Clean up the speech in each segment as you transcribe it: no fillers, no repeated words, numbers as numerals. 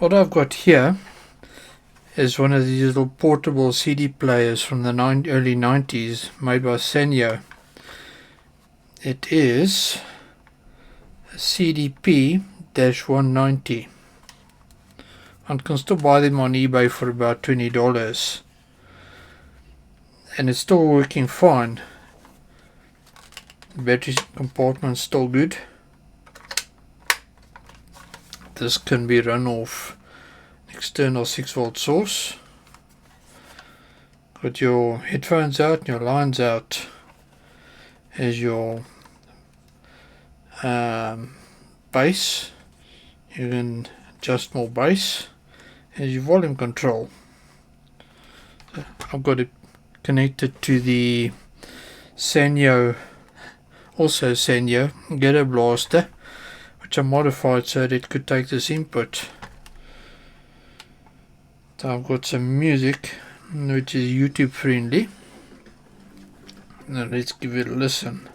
What I've got here is one of these little portable CD players from the early 90s made by Sanyo. It is a CDP-190. One can still buy them on eBay for about $20, and it's still working fine. The battery compartment's still good. This can be run off an external 6-volt source. Got your headphones out and your lines out as your bass. You can adjust more bass as your volume control. So I've got it connected to the Sanyo, also Sanyo Ghetto Blaster, which I modified so that it could take this input. So I've got some music which is YouTube friendly. Now let's give it a listen.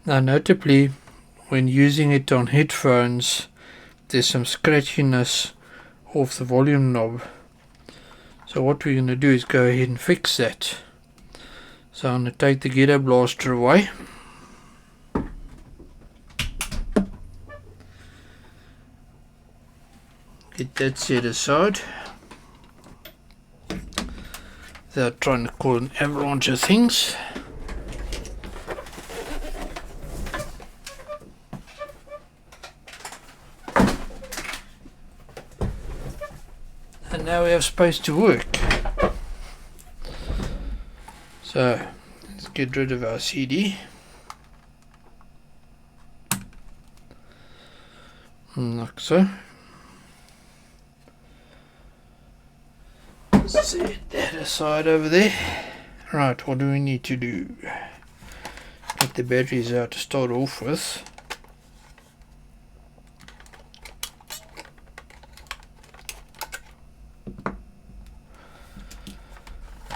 Now notably, when using it on headphones, there's some scratchiness off the volume knob. So what we're going to do is go ahead and fix that. So I'm going to take the Ghetto Blaster away. Get that set aside. Without trying to cause an avalanche of things. And now we have space to work. So let's get rid of our CD. Like so. Set that aside over there. Right, what do we need to do? Get the batteries out to start off with.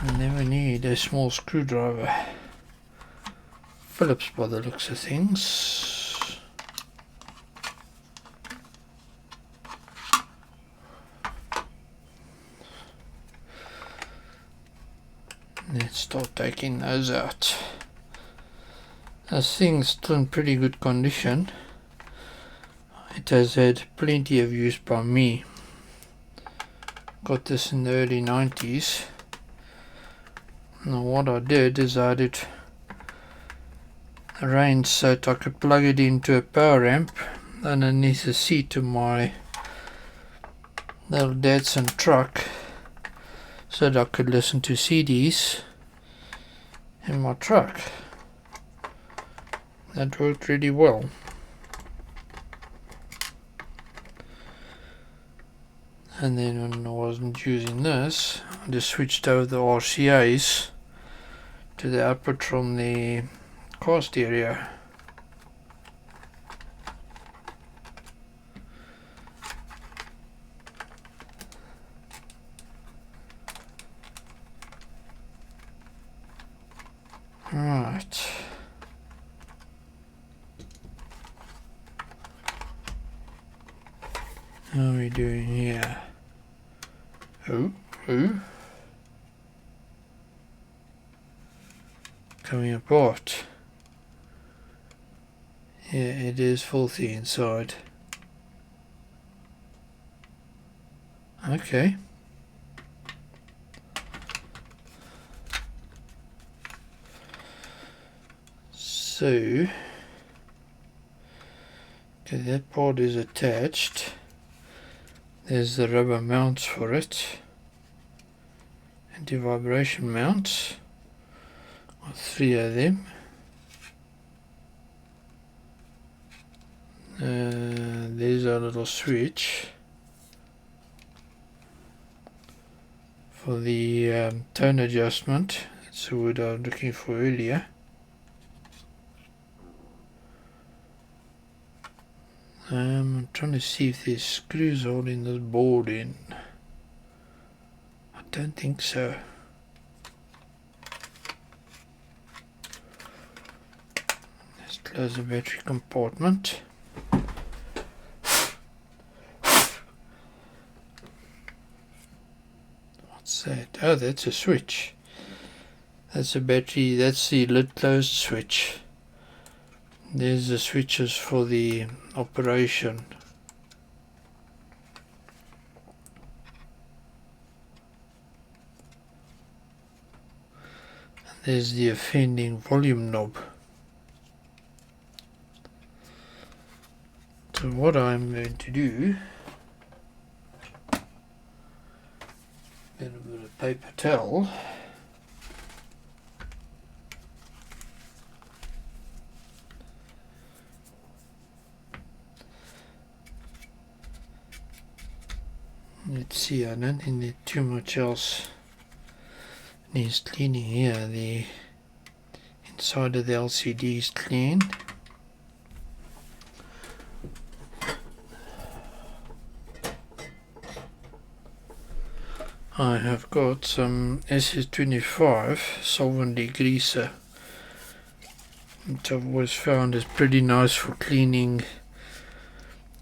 And then we need a small screwdriver. Phillips by the looks of things. Let's start taking those out. This thing's still in pretty good condition. It has had plenty of use by me. Got this in the early 90s. Now what I did is I had it arranged so that I could plug it into a power amp underneath the seat of my little Datsun truck, so that I could listen to CDs in my truck. That worked really well. And then when I wasn't using this, I just switched over the RCAs to the output from the car stereo. Right. How are we doing here? Oh. Coming apart. Yeah, it is filthy inside. Okay. So, okay, that part is attached. There's the rubber mounts for it. Anti-vibration mounts. Got 3 of them. There's our little switch for the tone adjustment. That's the word I was looking for earlier. I'm trying to see if there's screws holding this board in. I don't think so. Let's close the battery compartment. What's that? Oh, that's a switch. That's a battery, that's the lid closed switch. There's the switches for the operation. There's the offending volume knob. So what I'm going to do, get a bit of paper towel. Let's see, I don't think there's too much else needs cleaning here. The inside of the LCD is clean. I have got some SS25 solvent degreaser, which I've always found is pretty nice for cleaning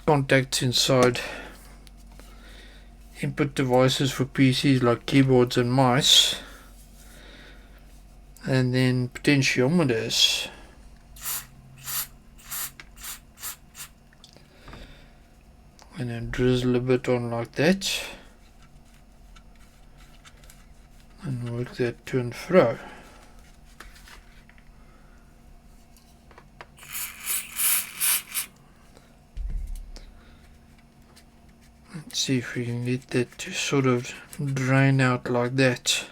contacts inside input devices for PCs like keyboards and mice, and then potentiometers. And then drizzle a bit on like that and work that to and fro. Let's see if we can get that to sort of drain out like that.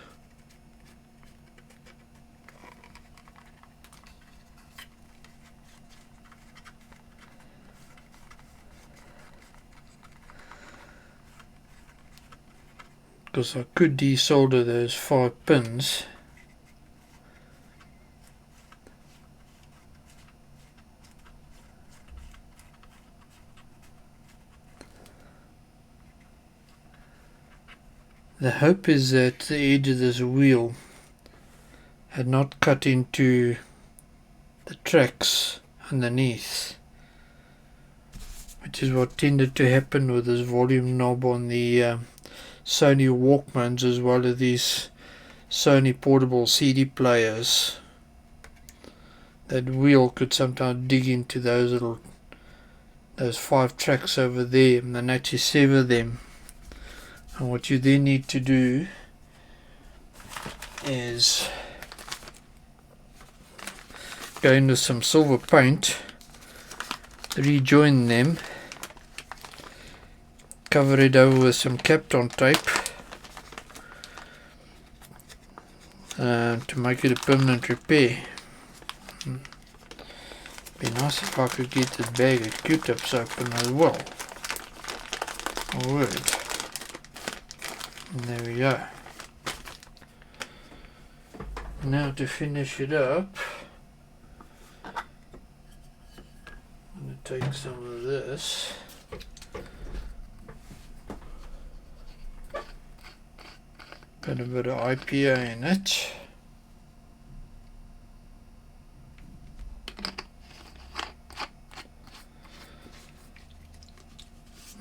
Because I could desolder those 5 pins. The hope is that the edge of this wheel had not cut into the tracks underneath, which is what tended to happen with this volume knob on the Sony Walkmans, as well as these Sony portable CD players. That wheel could sometimes dig into those 5 tracks over there and then actually sever them. And what you then need to do is go into some silver paint, rejoin them, cover it over with some Kapton tape to make it a permanent repair. Be nice if I could get this bag of Q-tips open as well. My word. And there we go. Now to finish it up, I'm going to take some of this. Got a bit of IPA in it.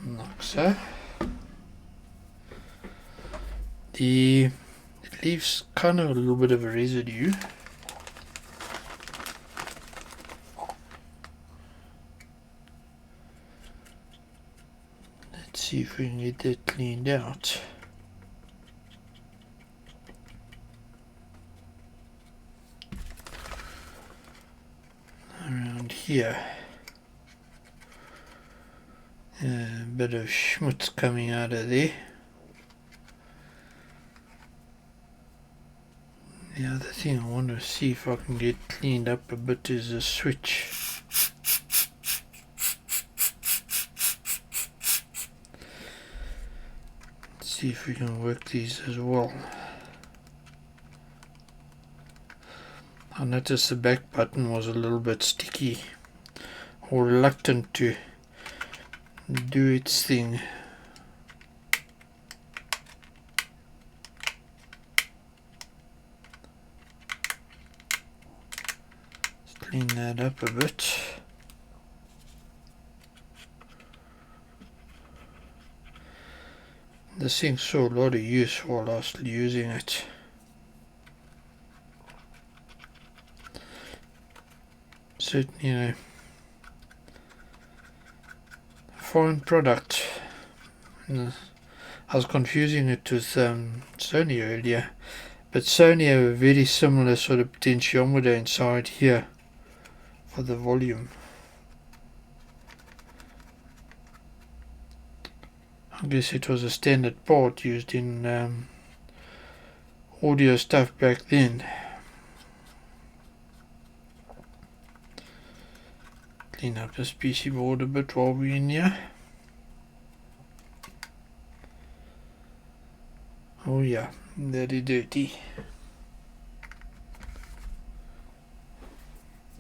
Like so. It leaves kind of a little bit of a residue. Let's see if we can get that cleaned out. Around here. A bit of schmutz coming out of there. The other thing I want to see if I can get cleaned up a bit is the switch. see if we can work these as well. I noticed the back button was a little bit sticky or reluctant to do its thing. Let's clean that up a bit. This thing saw a lot of use while I was using it. Certainly, you know, foreign product. I was confusing it with Sony earlier, but Sony have a very similar sort of potentiometer inside here for the volume. I guess it was a standard port used in audio stuff back then. Clean up this PC board a bit while we're in here. Oh yeah, very dirty.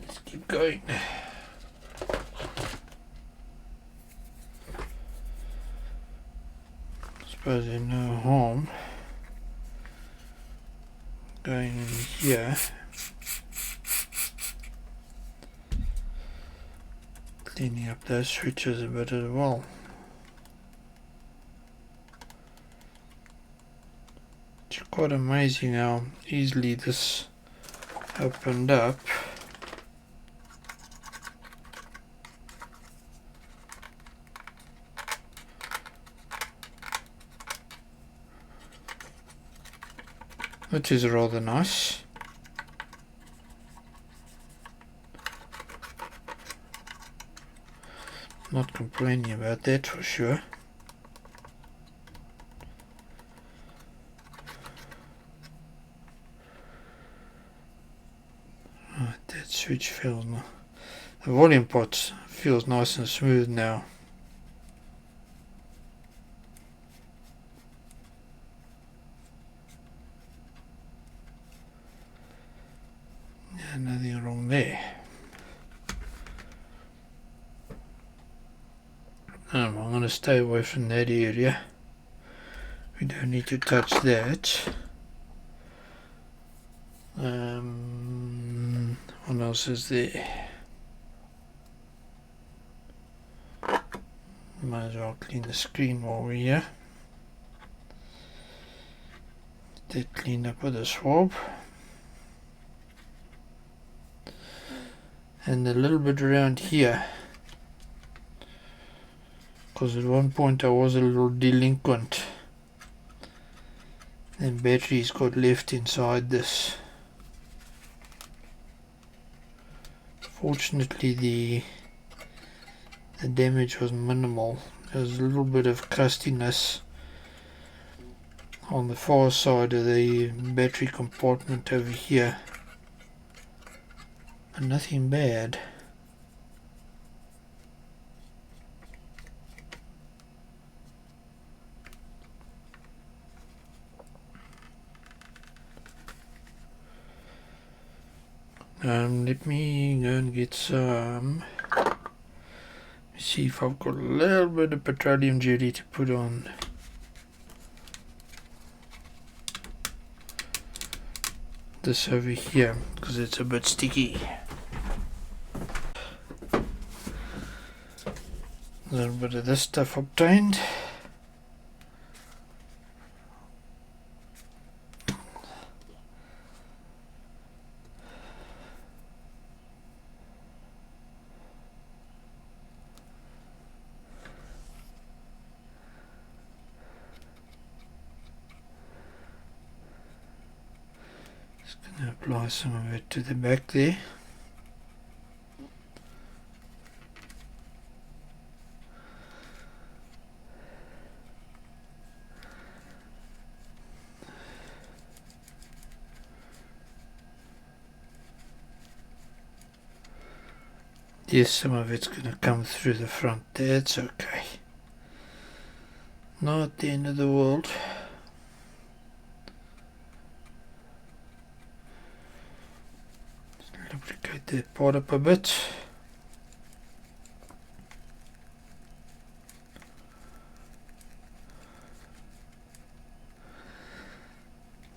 Let's keep going. I suppose there's no harm going in here. Cleaning up those switches a bit as well. It's quite amazing how easily this opened up. Which is rather nice. Not complaining about that for sure. Right, that switch feels nice. The volume pot feels nice and smooth now. Yeah, nothing wrong there. I'm going to stay away from that area. We don't need to touch that. What else is there? Might as well clean the screen while we're here. That cleaned up with a swab. And a little bit around here. Because at one point I was a little delinquent. And batteries got left inside this. Fortunately the damage was minimal. There was a little bit of crustiness on the far side of the battery compartment over here. But nothing bad. Let me go and get some. See if I've got a little bit of petroleum jelly to put on. This over here because it's a bit sticky. A little bit of this stuff obtained. Apply some of it to the back there. Yes, some of it's going to come through the front. That's okay. Not the end of the world. Lubricate that part up a bit.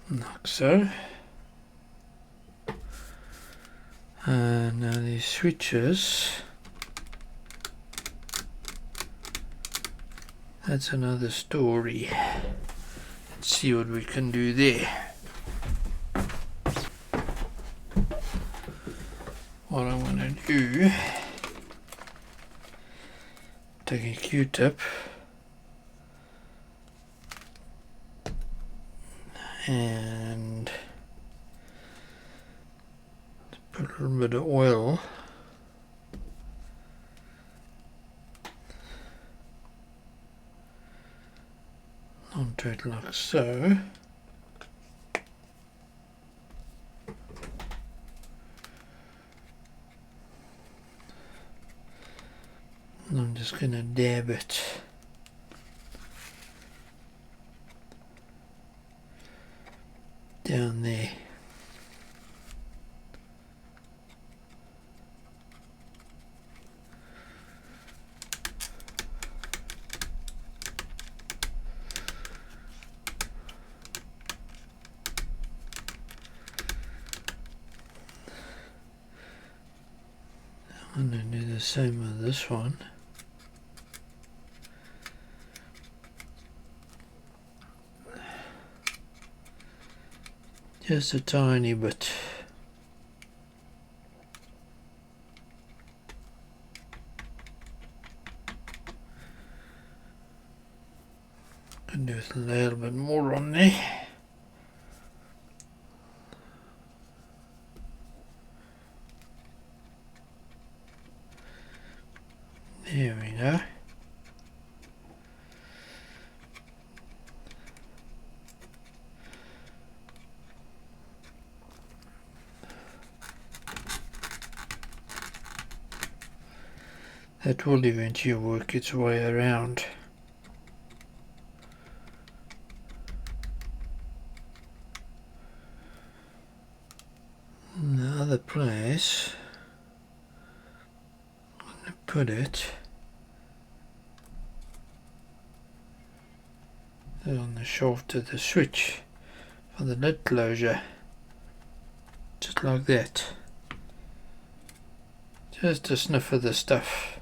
Like so. And now these switches, that's another story. Let's see what we can do there. What I'm going to do, take a Q-tip and put a little bit of oil onto it like so. And I'm just going to dab it. Down there. I'm going to do the same with this one. Just a tiny bit. Can do a little bit more on there. There we go. That will eventually work its way around. In the other place, I'm going to put it on the shaft of the switch for the lid closure, just like that. Just a sniff of the stuff.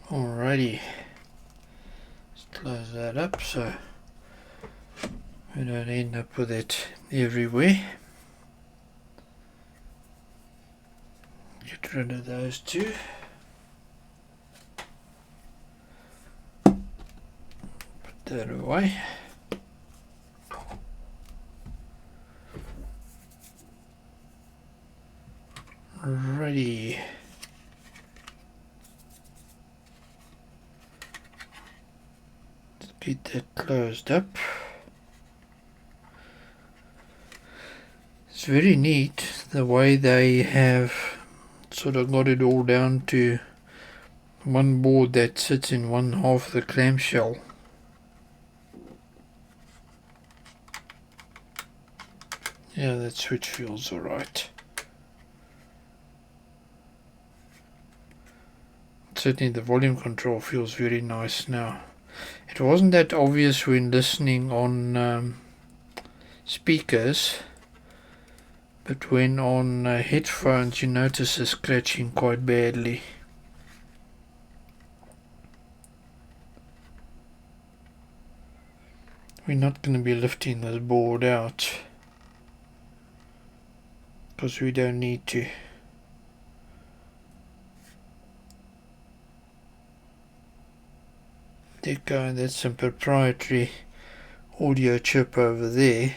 Alrighty, let's close that up so we don't end up with it everywhere. Get rid of those two. Put that away. Alrighty. Get that closed up. It's very neat the way they have sort of got it all down to one board that sits in one half of the clamshell. Yeah, that switch feels alright. Certainly the volume control feels very nice now. It wasn't that obvious when listening on speakers, but when on headphones you notice the scratching quite badly. We're not going to be lifting this board out because we don't need to. There you go, that's some proprietary audio chip over there.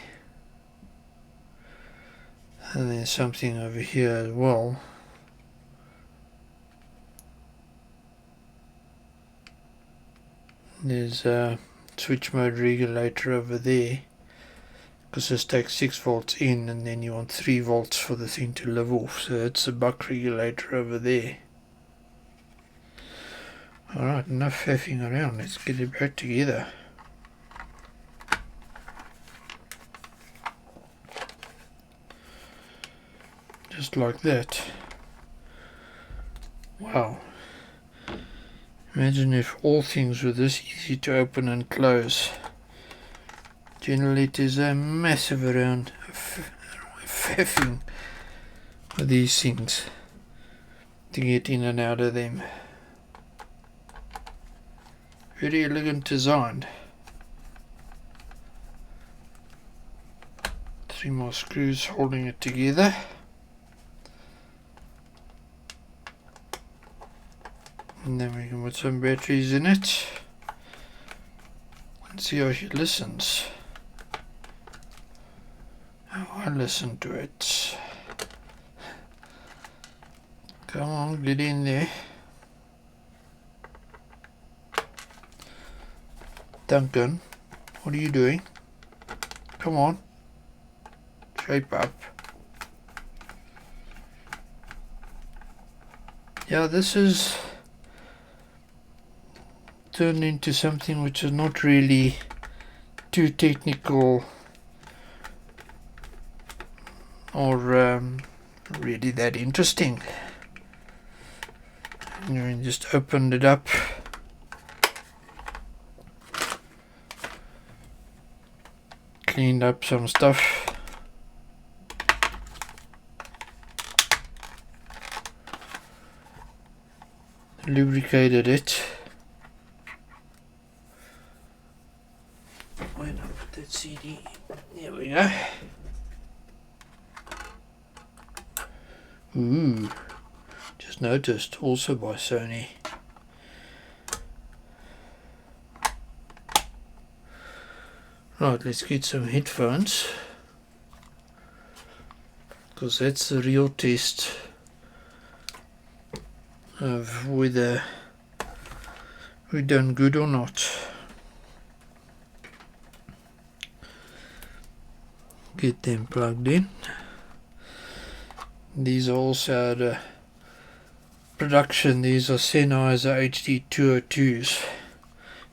And there's something over here as well. There's a switch mode regulator over there, because this takes 6 volts in and then you want 3 volts for the thing to live off, so it's a buck regulator over there. Alright, enough faffing around, let's get it back together. Just like that. Wow. Imagine if all things were this easy to open and close. Generally it is a massive around faffing with these things to get in and out of them. Very elegant design. 3 more screws holding it together. And then we can put some batteries in it and see how she listens. How I listen to it. Come on, get in there. Duncan, what are you doing? Come on. Shape up. Yeah, this is turned into something which is not really too technical or really that interesting. And just opened it up. Cleaned up some stuff. Lubricated it. Why not put that CD? There we go. Ooh, just noticed, also by Sony. Right, let's get some headphones, because that's the real test of whether we've done good or not. Get them plugged in. These are also the production. These are Sennheiser HD202s.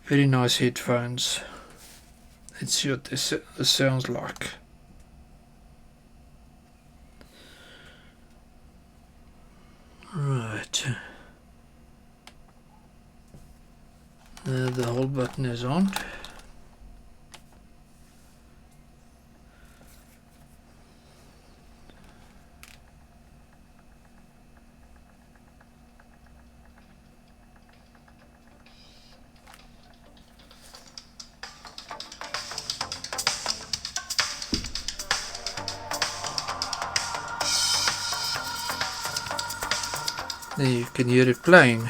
Very nice headphones. Let's see what this sounds like. Right. Now the whole button is on. There you can hear it playing.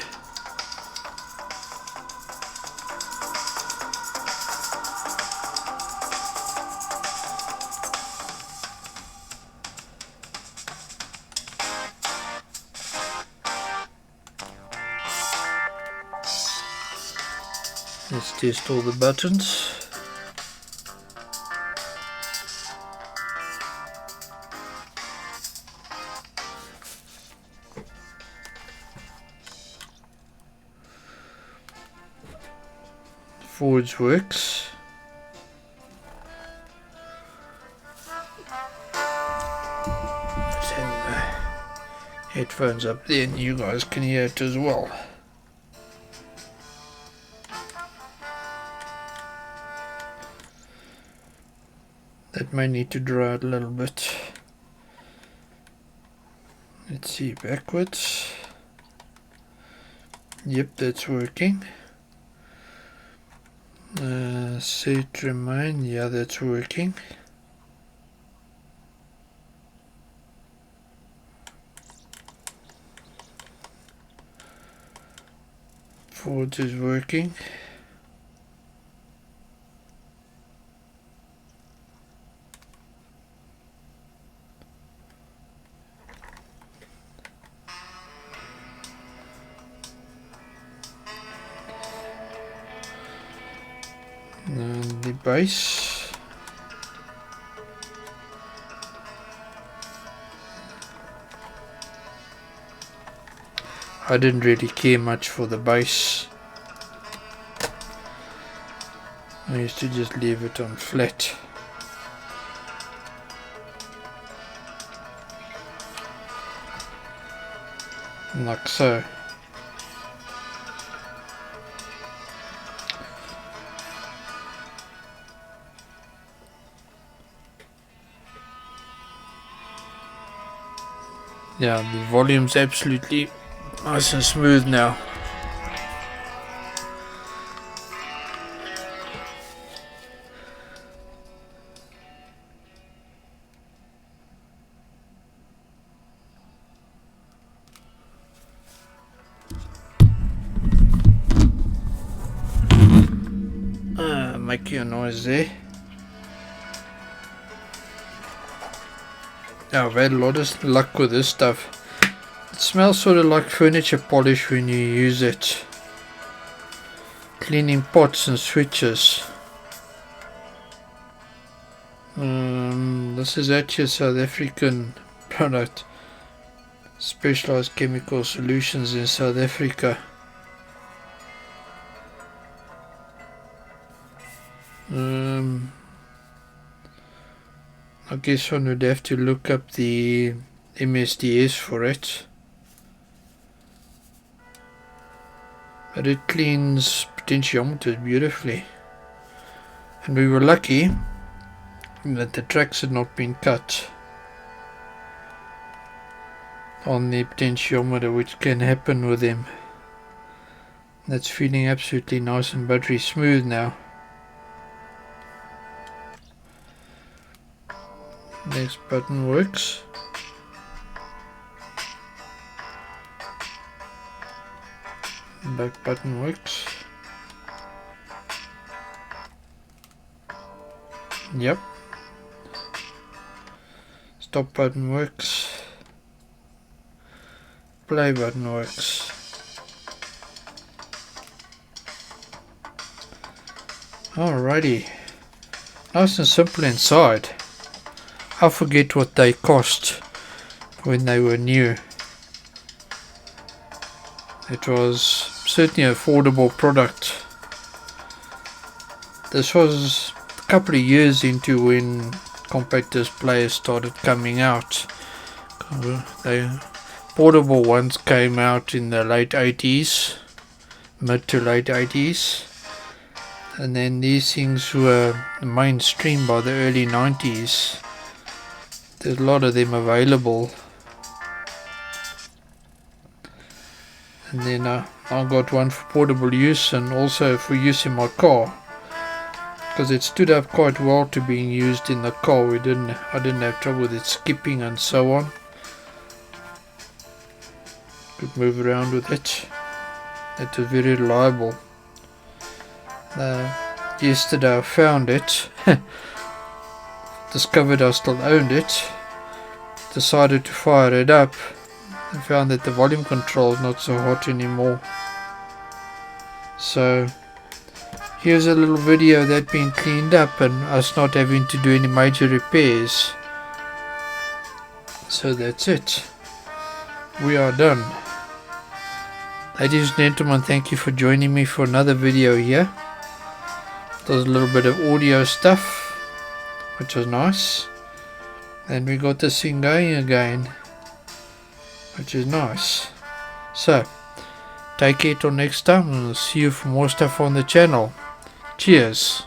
Let's test all the buttons. Forwards works. Let's hang the headphones up there and you guys can hear it as well. That may need to dry out a little bit. Let's see, backwards. Yep, that's working. Set remain, yeah, that's working. Forwards is working. bass. I didn't really care much for the bass. I used to just leave it on flat. Like so. Yeah, the volume's absolutely nice and smooth now. Making a noise there. Yeah, I've had a lot of luck with this stuff. It smells sort of like furniture polish when you use it. Cleaning pots and switches. This is actually a South African product. Specialized Chemical Solutions in South Africa. I guess one would have to look up the MSDS for it. But it cleans potentiometers beautifully. And we were lucky that the tracks had not been cut on the potentiometer, which can happen with them. That's feeling absolutely nice and buttery smooth now. Next button works. Back button works. Yep. Stop button works. Play button works. Alrighty. Nice and simple inside. I forget what they cost when they were new. It was certainly an affordable product. This was a couple of years into when compact disc players started coming out. The portable ones came out in the late 80s, mid to late 80s. And then these things were mainstream by the early 90s. There's a lot of them available. And then I got one for portable use and also for use in my car, because it stood up quite well to being used in the car. I didn't have trouble with it skipping and so on. Could move around with it. It was very reliable. Yesterday I found it. Discovered I still owned it. Decided to fire it up. I found that the volume control is not so hot anymore. So here's a little video that been cleaned up and us not having to do any major repairs. So that's it. We are done. Ladies and gentlemen, thank you for joining me for another video here. There's a little bit of audio stuff, which was nice. And we got this thing going again, which is nice. So, take care till next time, and I'll see you for more stuff on the channel. Cheers.